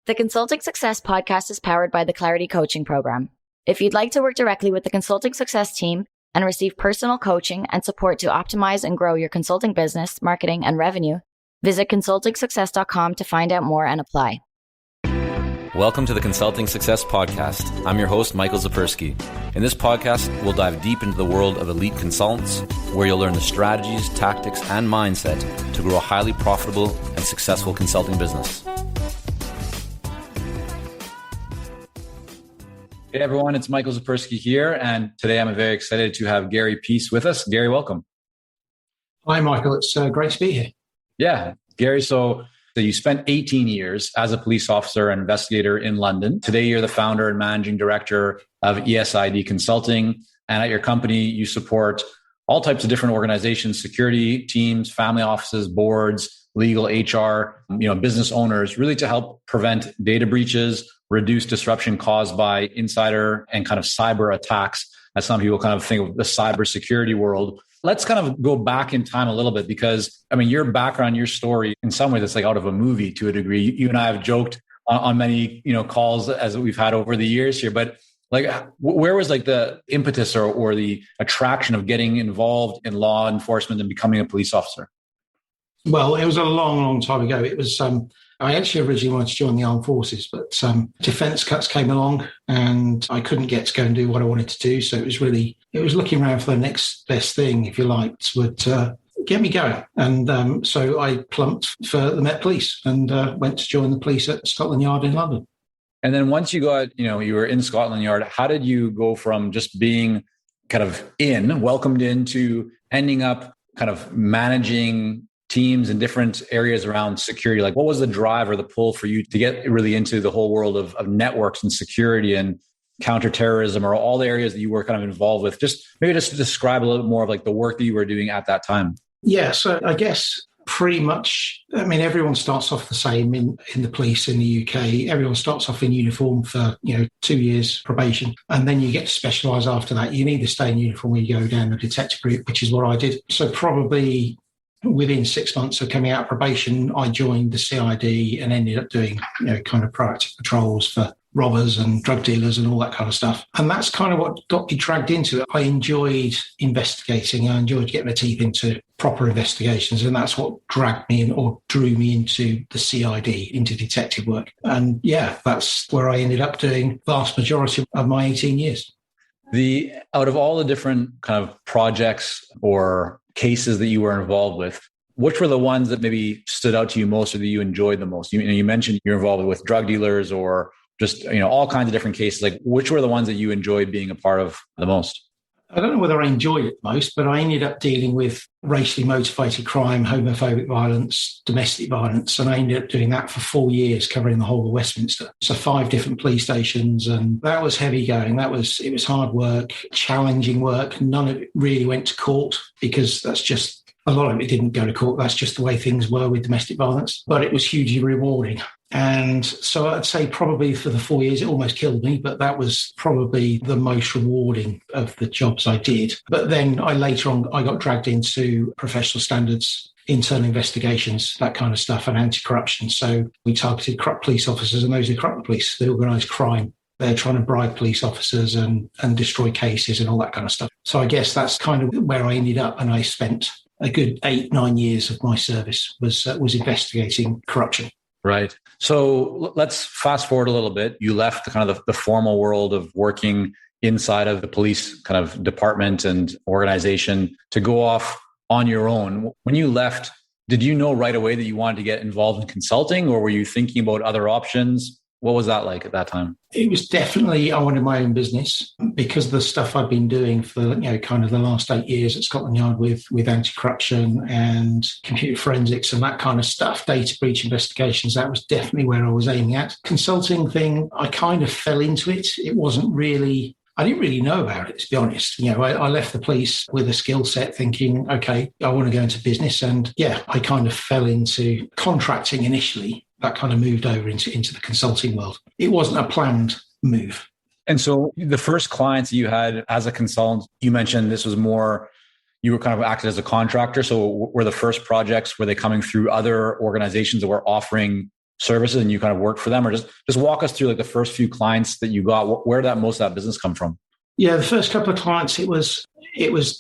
The Consulting Success podcast is powered by the Clarity Coaching Program. If you'd like to work directly with the Consulting Success team and receive personal coaching and support to optimize and grow your consulting business, marketing, and revenue, visit consultingsuccess.com to find out more and apply. Welcome to the Consulting Success Podcast. I'm your host, Michael Zapersky. In this podcast, we'll dive deep into the world of elite consultants, where you'll learn the strategies, tactics, and mindset to grow a highly profitable and successful consulting business. Hey everyone, it's Michael Zapersky here, and today I'm very excited to have Gary Peace with us. Gary, welcome. Hi Michael, it's great to be here. Yeah, Gary, so you spent 18 years as a police officer and investigator in London. Today you're the founder and managing director of ESID Consulting, and at your company you support all types of different organizations, security teams, family offices, boards, legal, HR, business owners, really to help prevent data breaches, reduce disruption caused by insider and kind of cyber attacks, as some people kind of think of the cybersecurity world. Let's kind of go back in time a little bit because, your background, your story, in some ways, it's like out of a movie to a degree. You and I have joked on many, calls as we've had over the years here, but where was the impetus or the attraction of getting involved in law enforcement and becoming a police officer? Well, it was a long, long time ago. It was, I actually originally wanted to join the armed forces, but defence cuts came along and I couldn't get to go and do what I wanted to do. So it was looking around for the next best thing, if you liked, would get me going. And so I plumped for the Met Police and went to join the police at Scotland Yard in London. And then once you got, you were in Scotland Yard, how did you go from just being kind of welcomed into ending up kind of managing teams in different areas around security? What was the drive or the pull for you to get really into the whole world of networks and security and counterterrorism, or all the areas that you were kind of involved with? Just describe a little bit more of the work that you were doing at that time. Yeah, so I guess pretty much, everyone starts off the same in the police in the UK. Everyone starts off in uniform for, 2 years probation. And then you get to specialise after that. You either stay in uniform or you go down the detective route, which is what I did. So probably within 6 months of coming out of probation, I joined the CID and ended up doing, kind of proactive patrols for robbers and drug dealers and all that kind of stuff. And that's kind of what got me dragged into it. I enjoyed investigating. I enjoyed getting my teeth into proper investigations. And that's what dragged me in or drew me into the CID, into detective work. And yeah, that's where I ended up doing vast majority of my 18 years. Out of all the different kind of projects or cases that you were involved with, which were the ones that maybe stood out to you most or that you enjoyed the most? You mentioned you're involved with drug dealers or just, all kinds of different cases. Which were the ones that you enjoyed being a part of the most? I don't know whether I enjoyed it most, but I ended up dealing with racially motivated crime, homophobic violence, domestic violence, and I ended up doing that for 4 years, covering the whole of Westminster. So 5 different police stations, and that was heavy going. It was hard work, challenging work. None of it really went to court because a lot of it didn't go to court. That's just the way things were with domestic violence, but it was hugely rewarding. And so I'd say probably for the 4 years, it almost killed me, but that was probably the most rewarding of the jobs I did. But then later on, I got dragged into professional standards, internal investigations, that kind of stuff, and anti-corruption. So we targeted corrupt police officers, and those are corrupt police, the organised crime. They're trying to bribe police officers and destroy cases and all that kind of stuff. So I guess that's kind of where I ended up, and I spent a good 8-9 years of my service was investigating corruption. Right. So let's fast forward a little bit. You left the formal world of working inside of the police kind of department and organization to go off on your own. When you left, did you know right away that you wanted to get involved in consulting, or were you thinking about other options? What was that like at that time? It was definitely, I wanted my own business because of the stuff I've been doing for, kind of the last 8 years at Scotland Yard with anti-corruption and computer forensics and that kind of stuff, data breach investigations. That was definitely where I was aiming at. Consulting thing, I kind of fell into it. It wasn't really, I didn't really know about it, to be honest. I left the police with a skill set thinking, okay, I want to go into business. And yeah, I kind of fell into contracting initially. That kind of moved over into the consulting world. It wasn't a planned move. And so the first clients you had as a consultant, you mentioned this was more, you were kind of acted as a contractor. So were the first projects, were they coming through other organizations that were offering services and you kind of worked for them, or just walk us through like the first few clients that you got, where did most of that business come from? Yeah, the first couple of clients, it was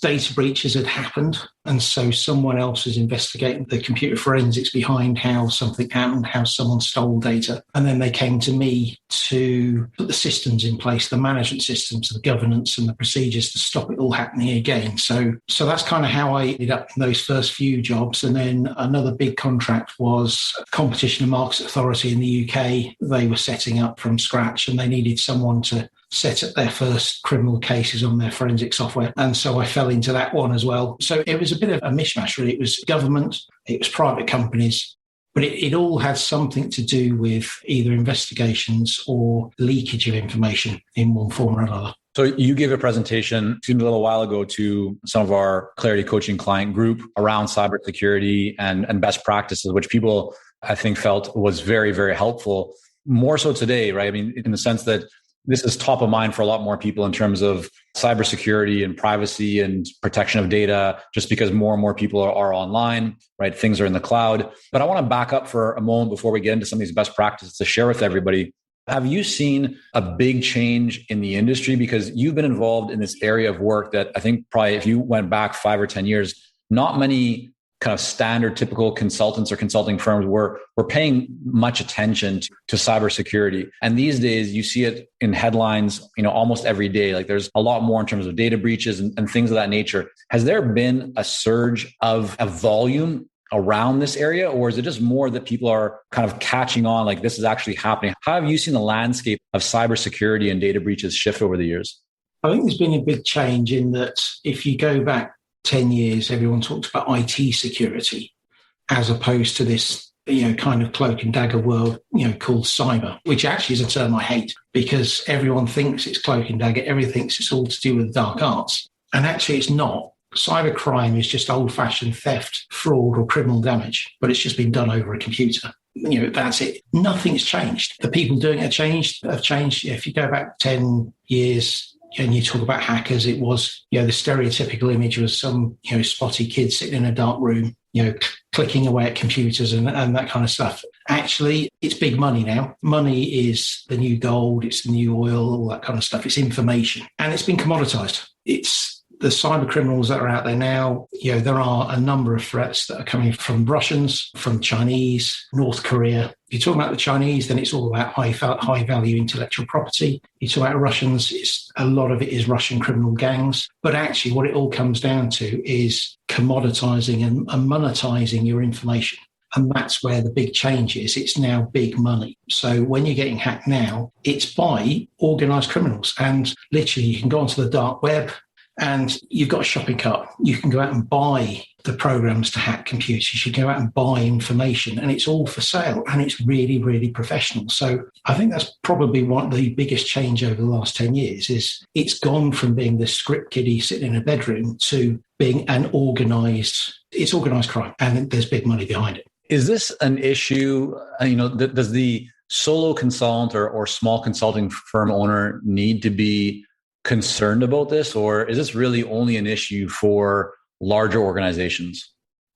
data breaches had happened. And so someone else was investigating the computer forensics behind how something happened, how someone stole data. And then they came to me to put the systems in place, the management systems, the governance and the procedures to stop it all happening again. So that's kind of how I ended up in those first few jobs. And then another big contract was Competition and Markets Authority in the UK. They were setting up from scratch and they needed someone to set up their first criminal cases on their forensic software. And so I fell into that one as well. So it was a bit of a mishmash, really. It was government, it was private companies, but it all had something to do with either investigations or leakage of information in one form or another. So you gave a presentation a little while ago to some of our Clarity Coaching client group around cybersecurity and best practices, which people, I think, felt was very, very helpful. More so today, right? I mean, in the sense that this is top of mind for a lot more people in terms of cybersecurity and privacy and protection of data, just because more and more people are online, right? Things are in the cloud. But I want to back up for a moment before we get into some of these best practices to share with everybody. Have you seen a big change in the industry? Because you've been involved in this area of work that I think probably if you went back 5 or 10 years, not many kind of standard typical consultants or consulting firms were paying much attention to cybersecurity. And these days you see it in headlines, almost every day. Like there's a lot more in terms of data breaches and things of that nature. Has there been a surge of a volume around this area, or is it just more that people are kind of catching on, like this is actually happening? How have you seen the landscape of cybersecurity and data breaches shift over the years? I think there's been a big change in that if you go back 10 years, everyone talks about IT security as opposed to this, kind of cloak and dagger world, called cyber, which actually is a term I hate because everyone thinks it's cloak and dagger. Everyone thinks it's all to do with dark arts. And actually it's not. Cyber crime is just old-fashioned theft, fraud or criminal damage, but it's just been done over a computer. That's it. Nothing's changed. The people doing it have changed. If you go back 10 years, and you talk about hackers, it was, the stereotypical image was some, spotty kid sitting in a dark room, clicking away at computers and that kind of stuff. Actually, it's big money now. Money is the new gold. It's the new oil, all that kind of stuff. It's information and it's been commoditized. It's the cyber criminals that are out there now. There are a number of threats that are coming from Russians, from Chinese, North Korea. If you talk about the Chinese, then it's all about high value intellectual property. You talk about Russians, a lot of it is Russian criminal gangs. But actually what it all comes down to is commoditizing and monetizing your information. And that's where the big change is. It's now big money. So when you're getting hacked now, it's by organized criminals. And literally you can go onto the dark web, and you've got a shopping cart. You can go out and buy the programs to hack computers. You should go out and buy information, and it's all for sale, and it's really, really professional. So I think that's probably one of the biggest change over the last 10 years is it's gone from being the script kiddie sitting in a bedroom to being it's organized crime, and there's big money behind it. Is this an issue? Does the solo consultant or small consulting firm owner need to be concerned about this, or is this really only an issue for larger organizations?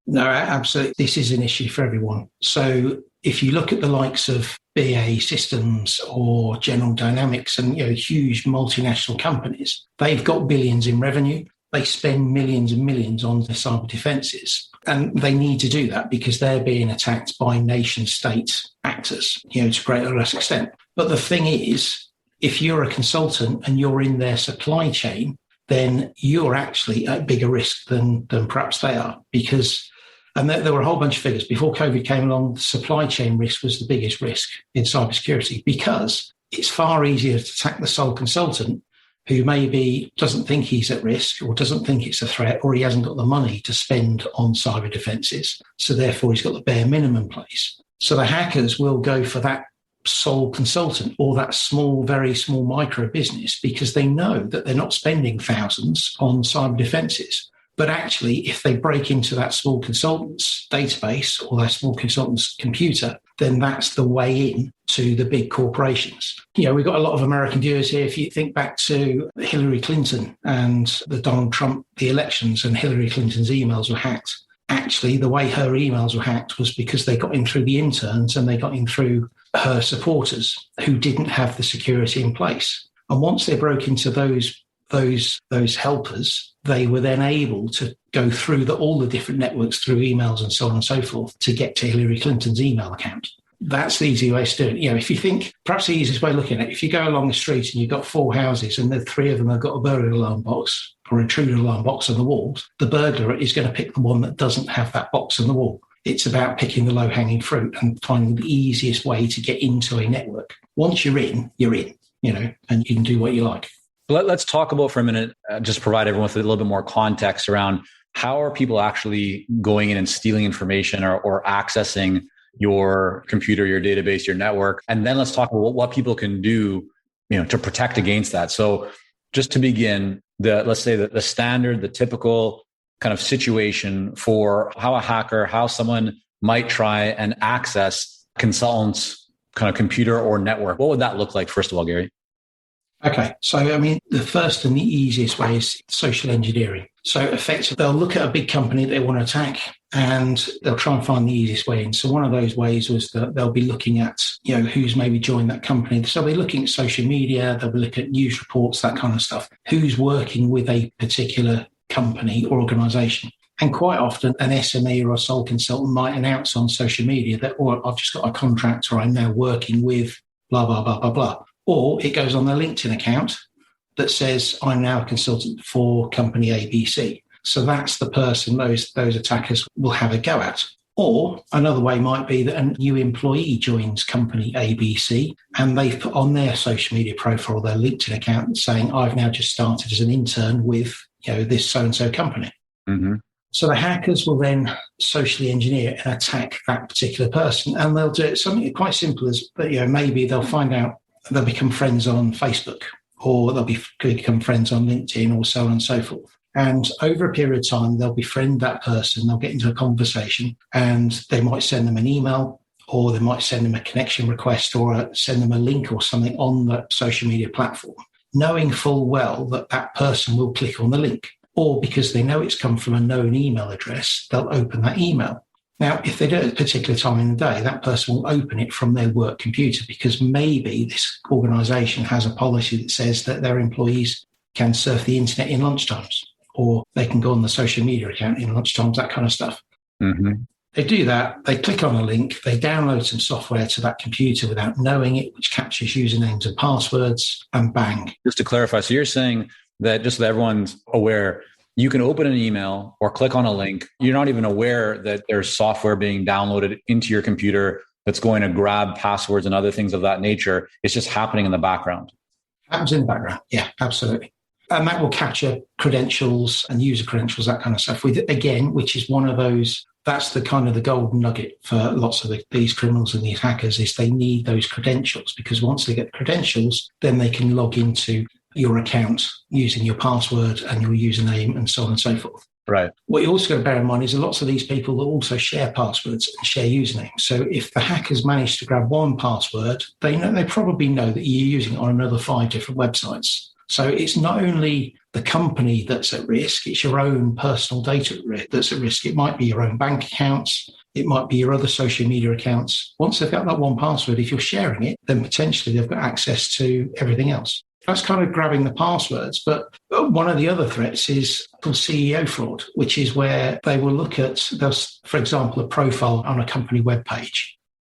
No, absolutely. This is an issue for everyone. So if you look at the likes of BAE Systems or General Dynamics and huge multinational companies, they've got billions in revenue. They spend millions and millions on their cyber defenses. And they need to do that because they're being attacked by nation state actors, to a greater or less extent. But the thing is, if you're a consultant and you're in their supply chain, then you're actually at bigger risk than perhaps they are because, and there were a whole bunch of figures. Before COVID came along, the supply chain risk was the biggest risk in cybersecurity because it's far easier to attack the sole consultant who maybe doesn't think he's at risk or doesn't think it's a threat or he hasn't got the money to spend on cyber defenses. So therefore, he's got the bare minimum in place. So the hackers will go for that sole consultant or that small, very small micro business because they know that they're not spending thousands on cyber defenses. But actually, if they break into that small consultant's database or that small consultant's computer, then that's the way in to the big corporations. We've got a lot of American viewers here. If you think back to Hillary Clinton and the Donald Trump, the elections, and Hillary Clinton's emails were hacked. actually the way her emails were hacked was because they got in through the interns and they got in through her supporters who didn't have the security in place. And once they broke into those helpers, they were then able to go through all the different networks through emails and so on and so forth to get to Hillary Clinton's email account. That's the easy way to do it. If you think, perhaps the easiest way of looking at it, if you go along the street and you've got 4 houses and the 3 of them have got a burglar alarm box or intruder alarm box on the walls, the burglar is going to pick the one that doesn't have that box on the wall. It's about picking the low-hanging fruit and finding the easiest way to get into a network. Once you're in, and you can do what you like. Let's talk about for a minute, just provide everyone with a little bit more context around how are people actually going in and stealing information or accessing your computer, your database, your network. And then let's talk about what people can do, to protect against that. So just to begin, let's say that the standard, the typical kind of situation for how someone might try and access consultants' kind of computer or network. What would that look like, first of all, Gary? Okay. So, the first and the easiest way is social engineering. So effectively, they'll look at a big company they want to attack and they'll try and find the easiest way in. So one of those ways was that they'll be looking at, who's maybe joined that company. So they'll be looking at social media, they'll be looking at news reports, that kind of stuff. Who's working with a particular company or organization. And quite often an SME or a sole consultant might announce on social media that, I've just got a contract or I'm now working with blah, blah, blah, blah, blah. Or it goes on their LinkedIn account that says, I'm now a consultant for company ABC. So that's the person those attackers will have a go at. Or another way might be that a new employee joins company ABC and they've put on their social media profile, their LinkedIn account saying, I've now just started as an intern with, this so-and-so company. Mm-hmm. So the hackers will then socially engineer and attack that particular person. And they'll do it something quite simple as, maybe they'll find out they'll become friends on Facebook or they'll become friends on LinkedIn or so on and so forth. And over a period of time, they'll befriend that person, they'll get into a conversation and they might send them an email or they might send them a connection request or send them a link or something on the social media platform, knowing full well that that person will click on the link. Or because they know it's come from a known email address, they'll open that email. Now, if they do it at a particular time in the day, that person will open it from their work computer because maybe this organization has a policy that says that their employees can surf the internet in lunchtimes or they can go on the social media account in lunchtimes, that kind of stuff. Mm-hmm. They do that, they click on a link, they download some software to that computer without knowing it, which captures usernames and passwords, and bang. Just to clarify, so you're saying that just so that everyone's aware, you can open an email or click on a link. You're not even aware that there's software being downloaded into your computer that's going to grab passwords and other things of that nature. It's just happening in the background. Happens in the background. Yeah, absolutely. And that will capture credentials and user credentials, that kind of stuff. Which is one of those, that's the kind of the golden nugget for lots of these criminals and these hackers is they need those credentials because once they get the credentials, then they can log into your account using your password and your username and so on and so forth. Right. What you also got to bear in mind is that lots of these people will also share passwords and share usernames. So if the hackers manage to grab one password, they probably know that you're using it on another 5 different websites. So it's not only the company that's at risk, it's your own personal data that's at risk. It might be your own bank accounts. It might be your other social media accounts. Once they've got that one password, if you're sharing it, then potentially they've got access to everything else. That's kind of grabbing the passwords. But one of the other threats is called CEO fraud, which is where they will look at, for example, a profile on a company webpage,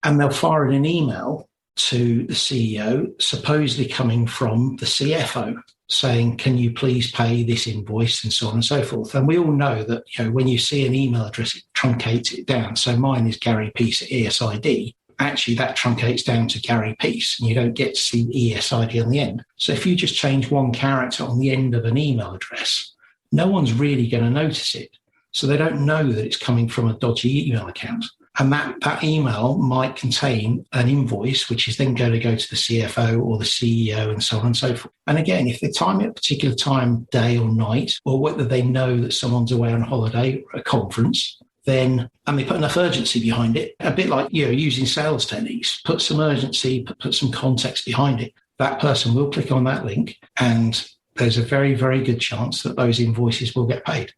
and they'll fire in an email to the CEO, supposedly coming from the CFO, saying, can you please pay this invoice and so on and so forth. And we all know that when you see an email address, it truncates it down. So mine is Gary Peace at ESID. Actually, that truncates down to Gary Peace, and you don't get to see ESID on the end. So if you just change one character on the end of an email address, no one's really going to notice it. So they don't know that it's coming from a dodgy email account. And that email might contain an invoice, which is then going to go to the CFO or the CEO and so on and so forth. And again, if they time it at a particular time, day or night, or whether they know that someone's away on holiday or a conference, then, and they put enough urgency behind it, a bit like, using sales techniques, put some urgency, put some context behind it. That person will click on that link and there's a very, very good chance that those invoices will get paid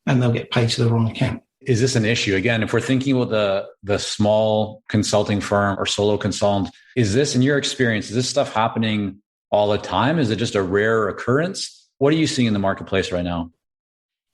and they'll get paid to the wrong account. is this an issue? Again, if we're thinking about the small consulting firm or solo consultant, is this, in your experience, is this stuff happening all the time? Is it just a rare occurrence? What are you seeing in the marketplace right now?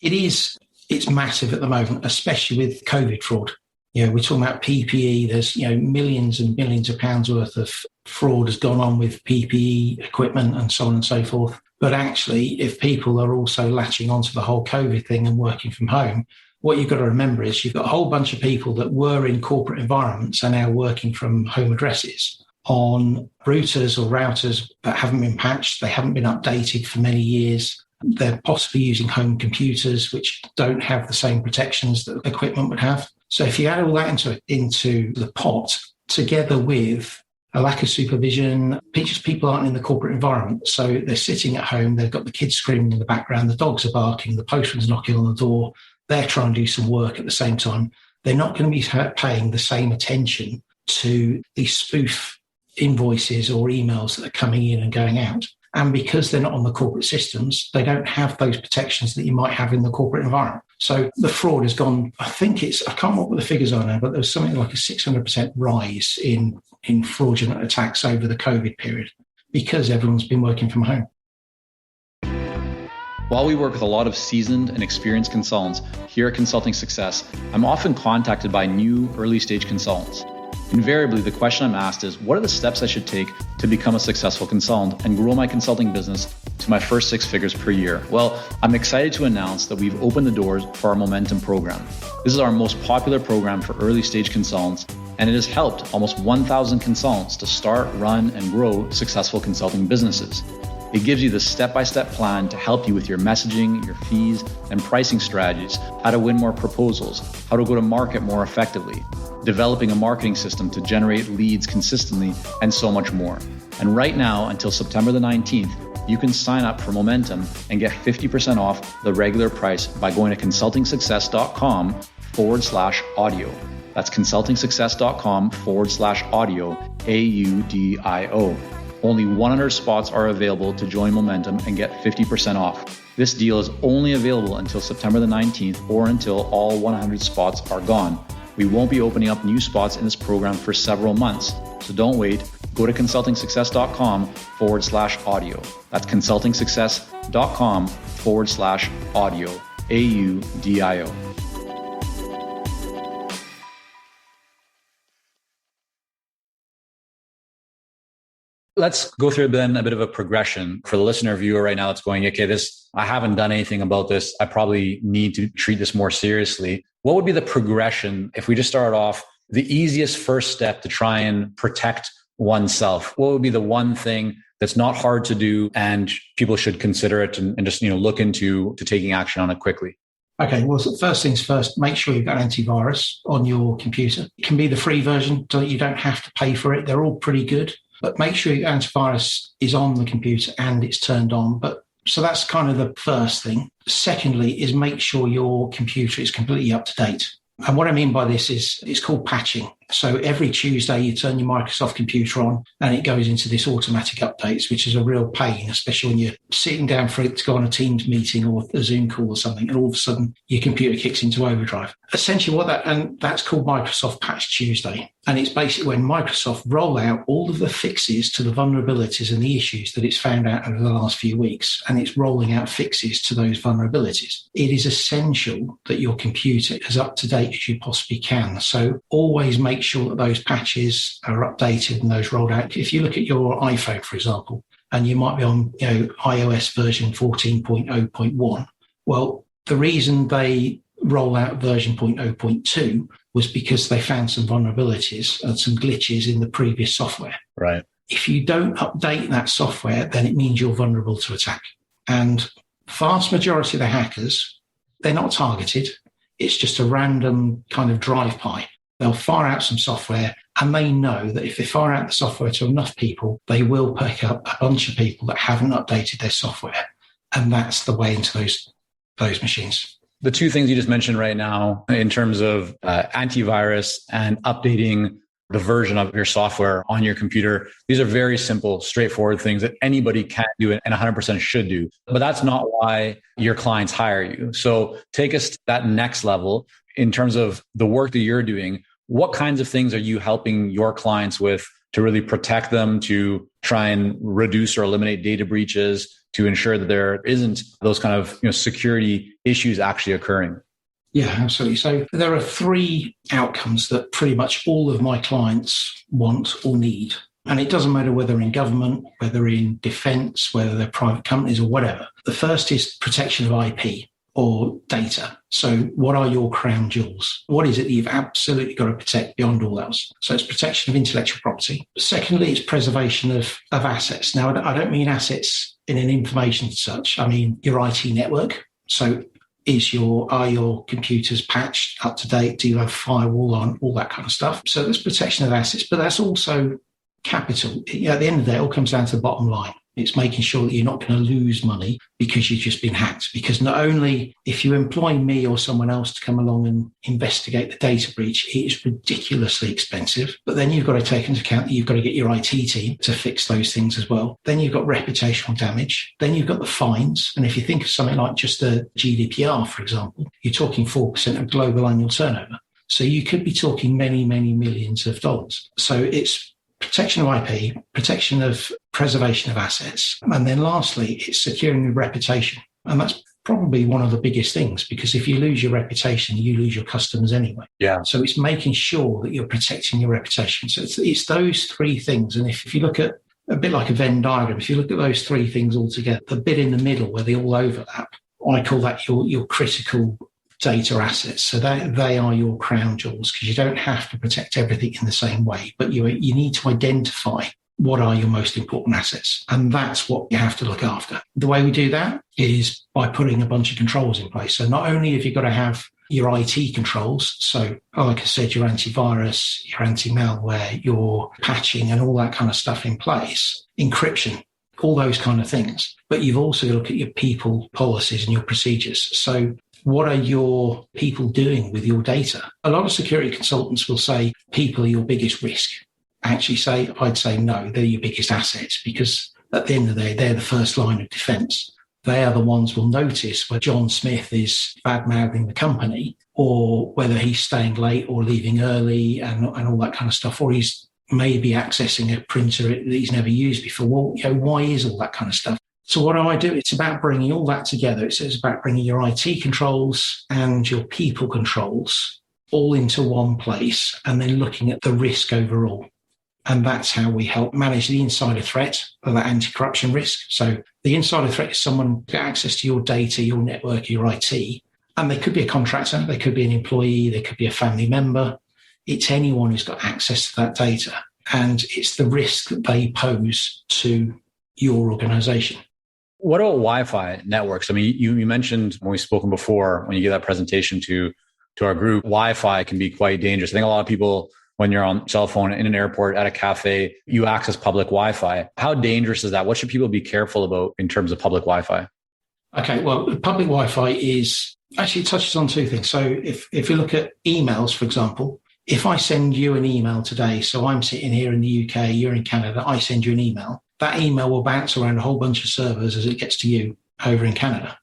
It is. It's massive at the moment, especially with COVID fraud. We're talking about PPE. There's, millions and millions of pounds worth of fraud has gone on with PPE equipment and so on and so forth. But actually, if people are also latching onto the whole COVID thing and working from home, what you've got to remember is you've got a whole bunch of people that were in corporate environments and now working from home addresses on routers or routers that haven't been patched. They haven't been updated for many years. They're possibly using home computers, which don't have the same protections that equipment would have. So if you add all that into the pot, together with a lack of supervision, people aren't in the corporate environment. So they're sitting at home, they've got the kids screaming in the background, the dogs are barking, the postman's knocking on the door, they're trying to do some work at the same time. They're not going to be paying the same attention to these spoof invoices or emails that are coming in and going out. And because they're not on the corporate systems, they don't have those protections that you might have in the corporate environment. So the fraud has gone, I can't remember what the figures are now, but there was something like a 600% rise in fraudulent attacks over the COVID period because everyone's been working from home. While we work with a lot of seasoned and experienced consultants here at Consulting Success, I'm often contacted by new early stage consultants. Invariably, the question I'm asked is, what are the steps I should take to become a successful consultant and grow my consulting business to my first 6 figures per year? Well, I'm excited to announce that we've opened the doors for our Momentum program. This is our most popular program for early stage consultants, and it has helped almost 1,000 consultants to start, run, and grow successful consulting businesses. It gives you the step-by-step plan to help you with your messaging, your fees, and pricing strategies, how to win more proposals, how to go to market more effectively, developing a marketing system to generate leads consistently, and so much more. And right now, until September the 19th, you can sign up for Momentum and get 50% off the regular price by going to consultingsuccess.com/audio. That's consultingsuccess.com/audio, AUDIO. Only 100 spots are available to join Momentum and get 50% off. This deal is only available until September the 19th or until all 100 spots are gone. We won't be opening up new spots in this program for several months, so don't wait. Go to consultingsuccess.com/audio. That's consultingsuccess.com/audio, AUDIO. Let's go through then a bit of a progression for the listener viewer right now that's going, okay, I haven't done anything about this. I probably need to treat this more seriously. What would be the progression if we just start off the easiest first step to try and protect oneself? What would be the one thing that's not hard to do and people should consider it and just look into taking action on it quickly? Okay, well, so first things first, make sure you've got antivirus on your computer. It can be the free version so that you don't have to pay for it. They're all pretty good. But make sure your antivirus is on the computer and it's turned on. So that's kind of the first thing. Secondly is make sure your computer is completely up to date. And what I mean by this is it's called patching. So every Tuesday you turn your Microsoft computer on and it goes into this automatic updates, which is a real pain, especially when you're sitting down for it to go on a Teams meeting or a Zoom call or something, and all of a sudden your computer kicks into overdrive. Essentially that's called Microsoft Patch Tuesday. And it's basically when Microsoft roll out all of the fixes to the vulnerabilities and the issues that it's found out over the last few weeks, and it's rolling out fixes to those vulnerabilities. It is essential that your computer is up to date as you possibly can. So always make sure that those patches are updated and those rolled out. If you look at your iPhone, for example, and you might be on iOS version 14.0.1, well, the reason they roll out version 0.0.2 was because they found some vulnerabilities and some glitches in the previous software. Right. If you don't update that software, then it means you're vulnerable to attack. And vast majority of the hackers, they're not targeted. It's just a random kind of drive-by. They'll fire out some software, and they know that if they fire out the software to enough people, they will pick up a bunch of people that haven't updated their software. And that's the way into those machines. The two things you just mentioned right now in terms of antivirus and updating the version of your software on your computer, these are very simple, straightforward things that anybody can do and 100% should do. But that's not why your clients hire you. So take us to that next level. in terms of the work that you're doing, what kinds of things are you helping your clients with to really protect them, to try and reduce or eliminate data breaches, to ensure that there isn't those kind of security issues actually occurring? Yeah, absolutely. So there are three outcomes that pretty much all of my clients want or need. And it doesn't matter whether in government, whether in defense, whether they're private companies or whatever. The first is protection of IP or data. So what are your crown jewels? What is it that you've absolutely got to protect beyond all else? So it's protection of intellectual property. Secondly, it's preservation of assets. Now, I don't mean assets in an information such. I mean your IT network. So are your computers patched, up to date? Do you have firewall on? All that kind of stuff. So there's protection of assets, but that's also capital. At the end of the day, it all comes down to the bottom line. It's making sure that you're not going to lose money because you've just been hacked. Because not only if you employ me or someone else to come along and investigate the data breach, it is ridiculously expensive. But then you've got to take into account that you've got to get your IT team to fix those things as well. Then you've got reputational damage. Then you've got the fines. And if you think of something like just the GDPR, for example, you're talking 4% of global annual turnover. So you could be talking many, many millions of dollars. So it's protection of IP, protection of preservation of assets. And then lastly, it's securing your reputation. And that's probably one of the biggest things, because if you lose your reputation, you lose your customers anyway. Yeah. So it's making sure that you're protecting your reputation. So it's those three things. And if you look at a bit like a Venn diagram, if you look at those three things all together, the bit in the middle where they all overlap, I call that your critical data assets. So they are your crown jewels, because you don't have to protect everything in the same way, but you need to identify what are your most important assets. And that's what you have to look after. The way we do that is by putting a bunch of controls in place. So not only have you got to have your IT controls, so like I said, your antivirus, your anti-malware, your patching and all that kind of stuff in place, encryption, all those kind of things. But you've also got to look at your people policies and your procedures. So what are your people doing with your data? A lot of security consultants will say people are your biggest risk. I'd say no, they're your biggest assets, because at the end of the day, they're the first line of defense. They are the ones who will notice where John Smith is bad-mouthing the company, or whether he's staying late or leaving early and all that kind of stuff, or he's maybe accessing a printer that he's never used before. Well, why is all that kind of stuff? So what do? It's about bringing all that together. It's about bringing your IT controls and your people controls all into one place, and then looking at the risk overall. And that's how we help manage the insider threat, or that anti-corruption risk. So the insider threat is someone get access to your data, your network, your IT, and they could be a contractor, they could be an employee, they could be a family member. It's anyone who's got access to that data, and it's the risk that they pose to your organization. What about Wi-Fi networks? I mean, you mentioned when we've spoken before, when you give that presentation to our group, Wi-Fi can be quite dangerous. I think a lot of people, when you're on cell phone in an airport, at a cafe, you access public Wi-Fi. How dangerous is that? What should people be careful about in terms of public Wi-Fi? Okay, well, public Wi-Fi it touches on two things. So if you look at emails, for example, if I send you an email today, so I'm sitting here in the UK, you're in Canada, I send you an email, that email will bounce around a whole bunch of servers as it gets to you over in Canada.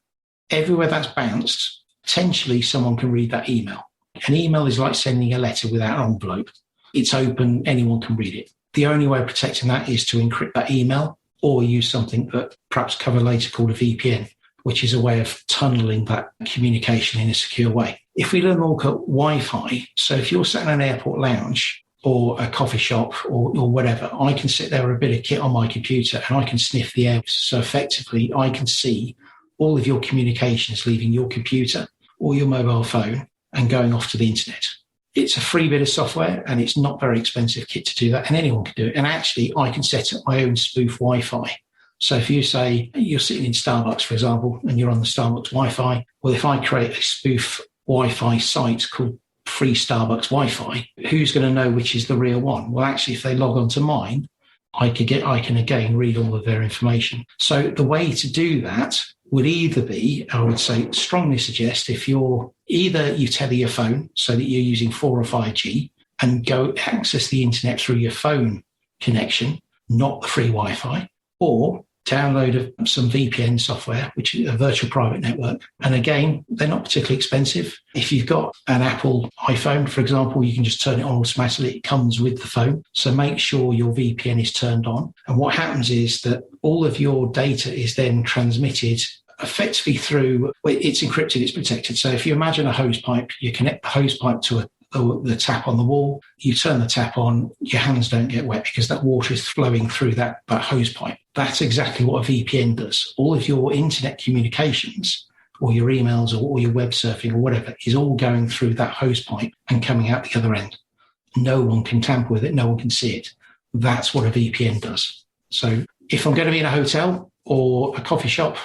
Everywhere that's bounced, potentially someone can read that email. An email is like sending a letter without an envelope. It's open, anyone can read it. The only way of protecting that is to encrypt that email, or use something that perhaps cover later called a VPN, which is a way of tunneling that communication in a secure way. If we then look at Wi-Fi, so if you're sat in an airport lounge or a coffee shop or whatever, I can sit there with a bit of kit on my computer and I can sniff the air. So effectively, I can see all of your communications leaving your computer or your mobile phone and going off to the internet. It's a free bit of software and it's not very expensive kit to do that, and anyone can do it. And actually, I can set up my own spoof Wi-Fi. So if you say you're sitting in Starbucks, for example, and you're on the Starbucks Wi-Fi, well, if I create a spoof Wi-Fi site called Free Starbucks Wi-Fi, who's going to know which is the real one? Well, actually, if they log on to mine, I can again read all of their information. So the way to do that would either be, I would say, strongly suggest if you tether your phone so that you're using 4 or 5G and go access the internet through your phone connection, not the free Wi-Fi, or download some VPN software, which is a virtual private network. And again, they're not particularly expensive. If you've got an Apple iPhone, for example, you can just turn it on automatically. It comes with the phone. So make sure your VPN is turned on. And what happens is that all of your data is then transmitted effectively through, it's encrypted, it's protected. So if you imagine a hose pipe, you connect the hose pipe to the tap on the wall, you turn the tap on, your hands don't get wet because that water is flowing through that hose pipe. That's exactly what a VPN does. All of your internet communications or your emails or your web surfing or whatever is all going through that hose pipe and coming out the other end. No one can tamper with it. No one can see it. That's what a VPN does. So if I'm going to be in a hotel or a coffee shop,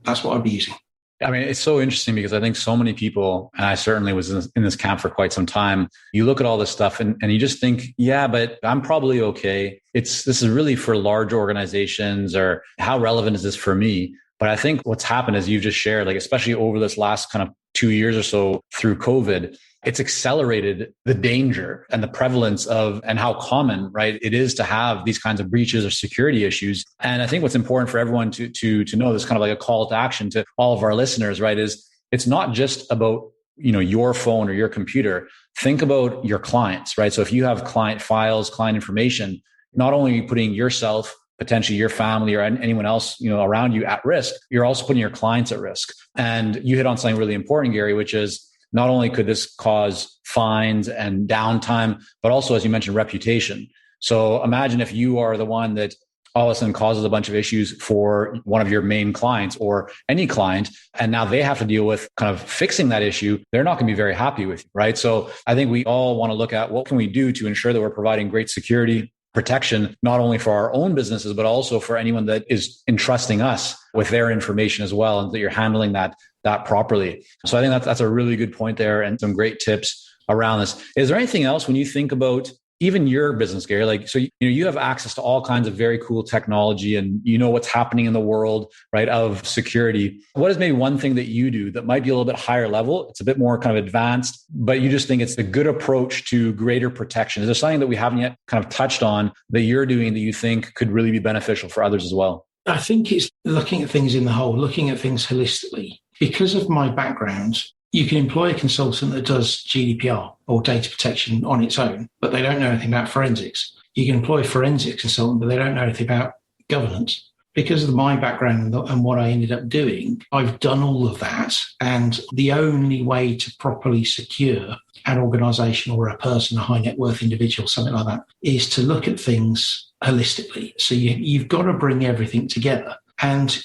that's what I'd be using. I mean, it's so interesting because I think so many people, and I certainly was in this camp for quite some time, you look at all this stuff and you just think, yeah, but I'm probably okay. This is really for large organizations, or how relevant is this for me? But I think what's happened is you've just shared, like, especially over this last kind of 2 years or so through COVID, it's accelerated the danger and the prevalence of, and how common, right, it is to have these kinds of breaches or security issues. And I think what's important for everyone to know, this kind of like a call to action to all of our listeners, right, is it's not just about, your phone or your computer. Think about your clients, right? So if you have client files, client information, not only are you putting yourself, potentially your family or anyone else, around you at risk, you're also putting your clients at risk. And you hit on something really important, Gary, which is, not only could this cause fines and downtime, but also, as you mentioned, reputation. So imagine if you are the one that all of a sudden causes a bunch of issues for one of your main clients or any client, and now they have to deal with kind of fixing that issue. They're not going to be very happy with you, right? So I think we all want to look at what can we do to ensure that we're providing great security, protection, not only for our own businesses, but also for anyone that is entrusting us with their information as well, and that you're handling that properly. So I think that's a really good point there, and some great tips around this. Is there anything else when you think about even your business, Gary? Like, so you have access to all kinds of very cool technology, and you know what's happening in the world, right, of security. What is maybe one thing that you do that might be a little bit higher level? It's a bit more kind of advanced, but you just think it's a good approach to greater protection. Is there something that we haven't yet kind of touched on that you're doing that you think could really be beneficial for others as well? I think it's looking at things in the whole, looking at things holistically. Because of my background, you can employ a consultant that does GDPR or data protection on its own, but they don't know anything about forensics. You can employ a forensic consultant, but they don't know anything about governance. Because of my background and what I ended up doing, I've done all of that. And the only way to properly secure an organization or a person, a high net worth individual, something like that, is to look at things holistically. So you've got to bring everything together. And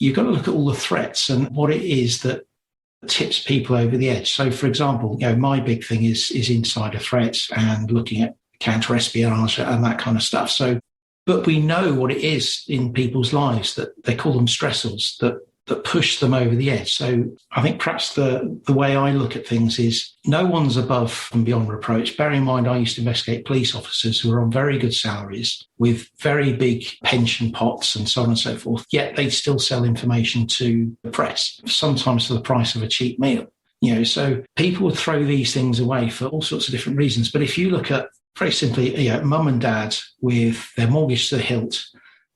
you've got to look at all the threats and what it is that tips people over the edge. So, for example, my big thing is insider threats and looking at counter-espionage and that kind of stuff. So, but we know what it is in people's lives that they call them stressors that push them over the edge. So I think perhaps the way I look at things is no one's above and beyond reproach. Bear in mind, I used to investigate police officers who were on very good salaries with very big pension pots and so on and so forth, yet they'd still sell information to the press, sometimes for the price of a cheap meal. So people would throw these things away for all sorts of different reasons. But if you look at, very simply, mum and dad with their mortgage to the hilt,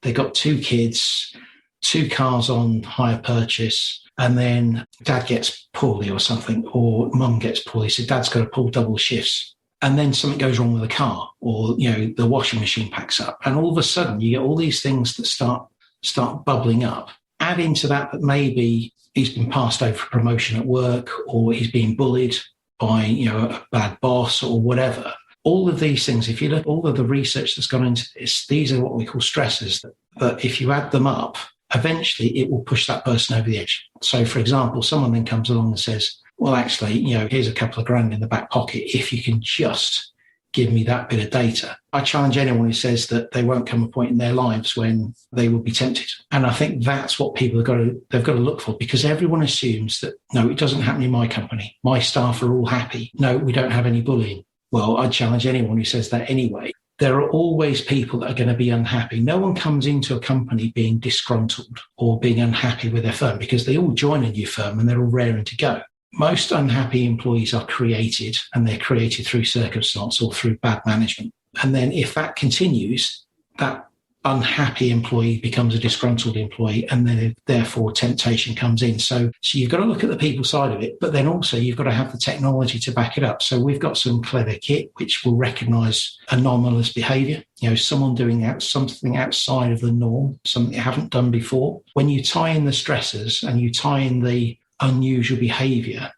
they've got 2 kids, 2 cars on hire purchase, and then dad gets poorly or something, or mum gets poorly, so dad's got to pull double shifts. And then something goes wrong with the car, or, the washing machine packs up. And all of a sudden you get all these things that start bubbling up. Add into that maybe he's been passed over for promotion at work, or he's being bullied by, a bad boss or whatever. All of these things, if you look at all of the research that's gone into this, these are what we call stressors that if you add them up, eventually it will push that person over the edge. So, for example, someone then comes along and says, well, actually, here's a couple of grand in the back pocket if you can just give me that bit of data. I challenge anyone who says that they won't come a point in their lives when they will be tempted. And I think that's what people they've got to look for, because everyone assumes that, no, it doesn't happen in my company. My staff are all happy. No, we don't have any bullying. Well, I challenge anyone who says that anyway. There are always people that are going to be unhappy. No one comes into a company being disgruntled or being unhappy with their firm, because they all join a new firm and they're all raring to go. Most unhappy employees are created, and they're created through circumstance or through bad management. And then if that continues, that unhappy employee becomes a disgruntled employee, and then therefore temptation comes in. So you've got to look at the people side of it, but then also you've got to have the technology to back it up. So we've got some clever kit which will recognize anomalous behavior, someone doing something outside of the norm, something they haven't done before. When you tie in the stressors and you tie in the unusual behavior,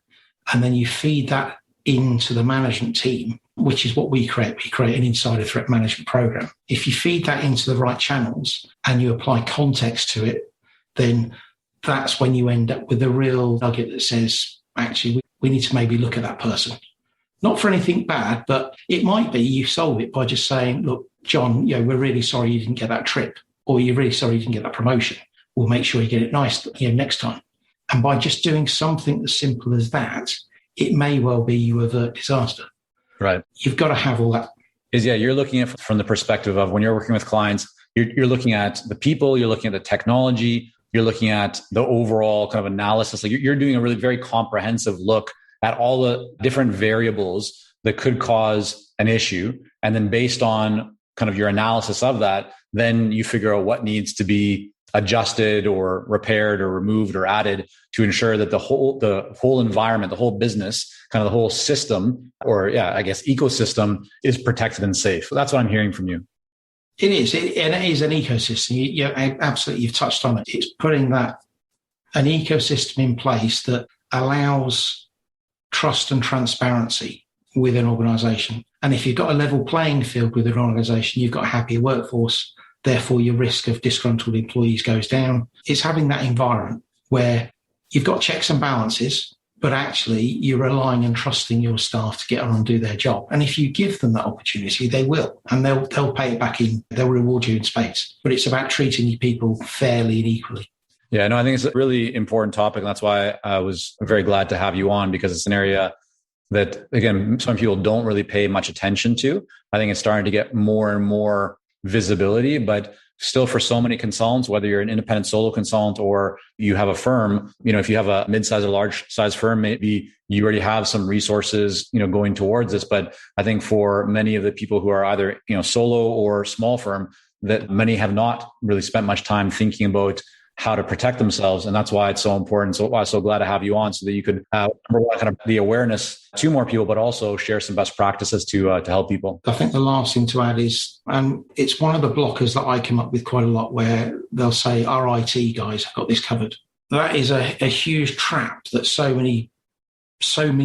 and then you feed that into the management team, which is what we create. We create an insider threat management program. If you feed that into the right channels and you apply context to it, then that's when you end up with a real nugget that says, actually, we need to maybe look at that person. Not for anything bad, but it might be you solve it by just saying, look, John, we're really sorry you didn't get that trip, or you're really sorry you didn't get that promotion. We'll make sure you get it nice next time. And by just doing something as simple as that, it may well be you avert disaster. Right. You've got to have all that. You're looking at it from the perspective of when you're working with clients, you're looking at the people, you're looking at the technology, you're looking at the overall kind of analysis. Like you're doing a really very comprehensive look at all the different variables that could cause an issue. And then based on kind of your analysis of that, then you figure out what needs to be adjusted or repaired or removed or added to ensure that the whole environment, the whole business, kind of the whole system, or ecosystem is protected and safe. So that's what I'm hearing from you. It is. And it is an ecosystem. Absolutely, you've touched on it. It's putting an ecosystem in place that allows trust and transparency with an organization. And if you've got a level playing field with an organization, you've got a happier workforce. Therefore, your risk of disgruntled employees goes down. It's having that environment where you've got checks and balances, but actually you're relying and trusting your staff to get on and do their job. And if you give them that opportunity, they will, and they'll pay it back in. They'll reward you in spades. But it's about treating people fairly and equally. Yeah, no, I think it's a really important topic. And that's why I was very glad to have you on, because it's an area that, again, some people don't really pay much attention to. I think it's starting to get more and more visibility, but still for so many consultants, whether you're an independent solo consultant or you have a firm, if you have a mid-size or large size firm, maybe you already have some resources, going towards this. But I think for many of the people who are either, solo or small firm, that many have not really spent much time thinking about how to protect themselves. And that's why it's so important. So I'm so glad to have you on so that you could, number one, kind of the awareness to more people, but also share some best practices to help people. I think the last thing to add is, and it's one of the blockers that I come up with quite a lot, where they'll say, our IT guys have got this covered. That is a huge trap that so many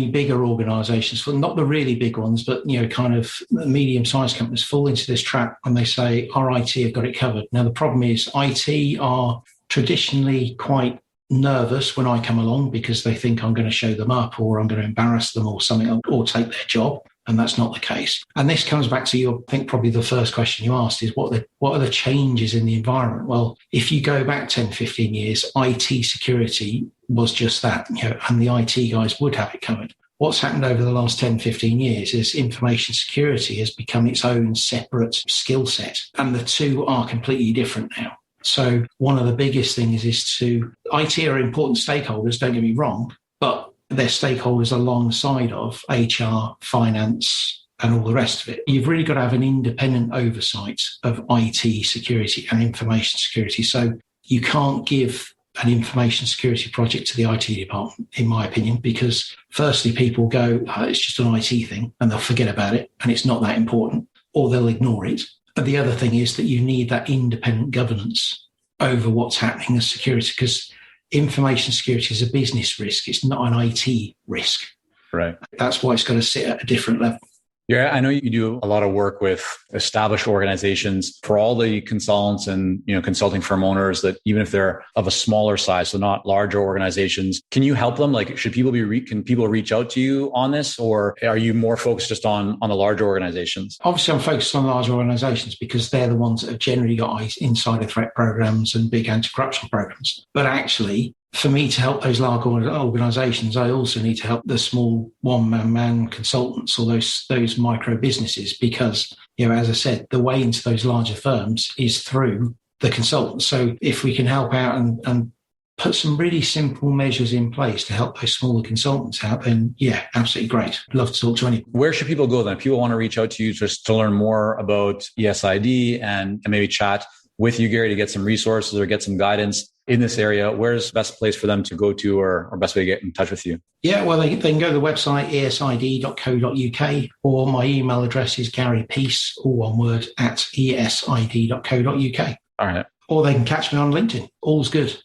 bigger organizations, well, not the really big ones, but, kind of medium-sized companies fall into this trap when they say, our IT have got it covered. Now, the problem is IT are traditionally quite nervous when I come along because they think I'm going to show them up or I'm going to embarrass them or something, or take their job. And that's not the case. And this comes back to I think probably the first question you asked is what are the changes in the environment? Well, if you go back 10, 15 years, IT security was just that, and the IT guys would have it covered. What's happened over the last 10, 15 years is information security has become its own separate skill set. And the two are completely different now. So one of the biggest things is IT are important stakeholders, don't get me wrong, but they're stakeholders alongside of HR, finance, and all the rest of it. You've really got to have an independent oversight of IT security and information security. So you can't give an information security project to the IT department, in my opinion, because firstly, people go, it's just an IT thing, and they'll forget about it, and it's not that important, or they'll ignore it. But the other thing is that you need that independent governance over what's happening as security, because information security is a business risk. It's not an IT risk. Right. That's why it's got to sit at a different level. Yeah, I know you do a lot of work with established organizations. For all the consultants and consulting firm owners, that even if they're of a smaller size, so not larger organizations, can you help them? Like, should people can people reach out to you on this, or are you more focused just on the larger organizations? Obviously, I'm focused on larger organizations because they're the ones that have generally got insider threat programs and big anti-corruption programs. But actually, for me to help those large organizations, I also need to help the small one-man consultants or those micro businesses, because, as I said, the way into those larger firms is through the consultants. So if we can help out and put some really simple measures in place to help those smaller consultants out, then yeah, absolutely great. I'd love to talk to anyone. Where should people go then? If people want to reach out to you just to learn more about ESID and maybe chat with you, Gary, to get some resources or get some guidance in this area, where's the best place for them to go to or best way to get in touch with you? Yeah, well, they can go to the website, esid.co.uk, or my email address is garypeace, all one word, at esid.co.uk. All right. Or they can catch me on LinkedIn. All's good.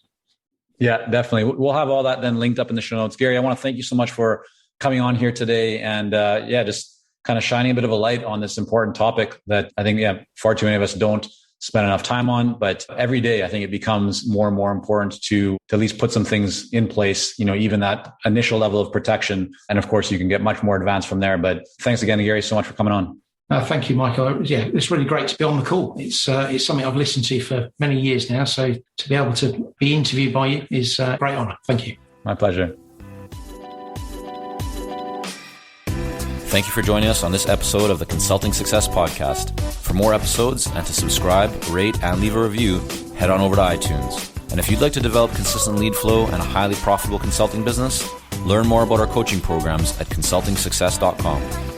Yeah, definitely. We'll have all that then linked up in the show notes. Gary, I want to thank you so much for coming on here today and just kind of shining a bit of a light on this important topic that I think far too many of us don't spend enough time on. But every day, I think it becomes more and more important to at least put some things in place, even that initial level of protection. And of course, you can get much more advanced from there. But thanks again, Gary, so much for coming on. Thank you, Michael. Yeah, it's really great to be on the call. It's something I've listened to for many years now. So to be able to be interviewed by you is a great honor. Thank you. My pleasure. Thank you for joining us on this episode of the Consulting Success Podcast. For more episodes and to subscribe, rate, and leave a review, head on over to iTunes. And if you'd like to develop consistent lead flow and a highly profitable consulting business, learn more about our coaching programs at consultingsuccess.com.